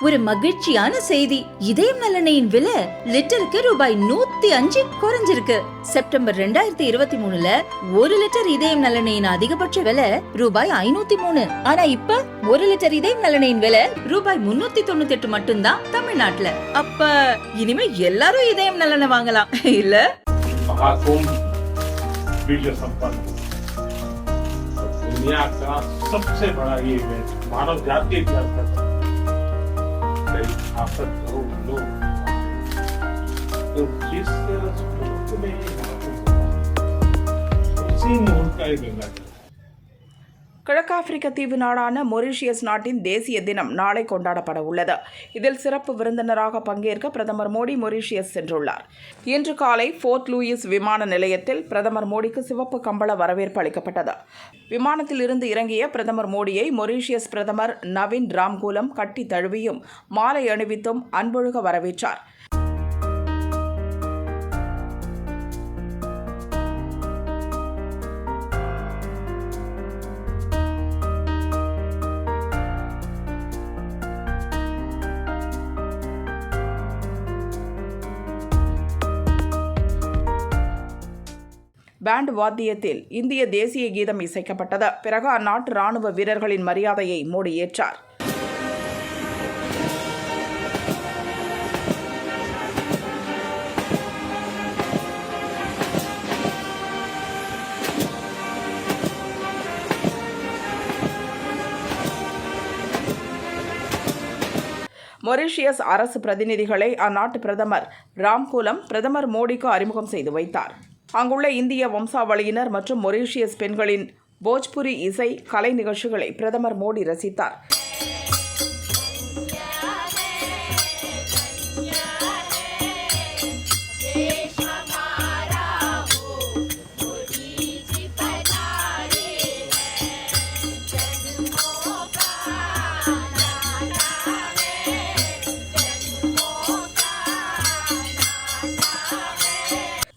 ஒரு மகிழ்ச்சியான செய்தி. இதயம் நல்லெண்ணெயின் விலை லிட்டருக்கு ரூபாய் 105 குறைஞ்சிருக்கு. செப்டம்பர் 2023ல 1 லிட்டர் இதயம் நல்லெண்ணெயின் அதிகபட்ச விலை ரூபாய் 503. ஆனா இப்ப 1 லிட்டர் இதயம் நல்லெண்ணெயின் விலை ரூபாய் 398 மட்டும்தான் தமிழ்நாட்டுல. அப்ப இனிமே எல்லாரும் இதயம் நல்லெண்ணெய் வாங்கலாம் இல்ல? दुनिया का सबसे बड़ा ये इवेंट मानव जाति के इतिहास का आपका लोग तो जिस मुल्क में उसी मुल्क का एक गंगा கிழக்காப்பிரிக்க தீவு நாடான மொரீஷியஸ் நாட்டின் தேசிய தினம் நாளை கொண்டாடப்பட உள்ளது. இதில் சிறப்பு விருந்தினராக பங்கேற்க பிரதமர் மோடி மொரீஷியஸ் சென்றுள்ளார். இன்று காலை ஃபோர்ட் லூயிஸ் விமான நிலையத்தில் பிரதமர் மோடிக்கு சிவப்பு கம்பள வரவேற்பு அளிக்கப்பட்டது. விமானத்தில் இருந்து இறங்கிய பிரதமர் மோடியை மொரீஷியஸ் பிரதமர் நவீன் ராம்கூலம் கட்டி தழுவியும் மாலை அணிவித்தும் அன்பொழுக வரவேற்றார். பேண்ட் வாத்தியத்தில் இந்திய தேசிய கீதம் இசைக்கப்பட்டது. பிறகு அந்நாட்டு ராணுவ வீரர்களின் மரியாதையை மோடி ஏற்றார். மொரீஷியஸ் அரசு பிரதிநிதிகளை அந்நாட்டு பிரதமர் ராம்கூலம் பிரதமர் மோடிக்கு அறிமுகம் செய்து வைத்தார். அங்குள்ள இந்திய வம்சாவளியினர் மற்றும் மொரீஷியஸ் பெண்களின் போஜ்புரி இசை கலை நிகழ்ச்சிகளை பிரதமர் மோடி ரசித்தார்.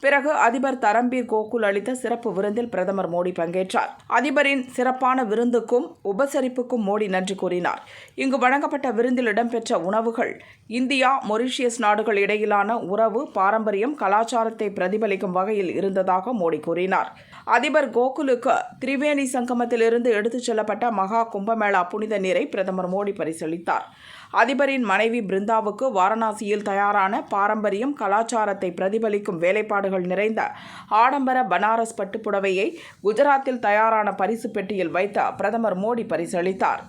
பிறகு அதிபர் தரம்பீர் கோகுல் அளித்த சிறப்பு விருந்தில் பிரதமர் மோடி பங்கேற்றார். அதிபரின் சிறப்பான விருந்துக்கும் உபசரிப்புக்கும் மோடி நன்றி கூறினார். இங்கு வழங்கப்பட்ட விருந்தில் இடம்பெற்ற உணவுகள் இந்தியா மொரீஷியஸ் நாடுகள் இடையிலான உறவு, பாரம்பரியம், கலாச்சாரத்தை பிரதிபலிக்கும் வகையில் இருந்ததாக மோடி கூறினார். அதிபர் கோகுலுக்கு திரிவேணி சங்கமத்திலிருந்து எடுத்துச் செல்லப்பட்ட மகா கும்பமேளா புனித நீரை பிரதமர் மோடி பரிசளித்தார். அதிபரின் மனைவி பிருந்தாவுக்கு வாரணாசியில் தயாரான பாரம்பரியம், கலாச்சாரத்தை பிரதிபலிக்கும் வேலைப்பாடுகள் நிறைந்த ஆடம்பர பனாரஸ் பட்டுப்புடவையை குஜராத்தில் தயாரான பரிசு பெட்டியில் வைத்த பிரதமர் மோடி பரிசளித்தார்.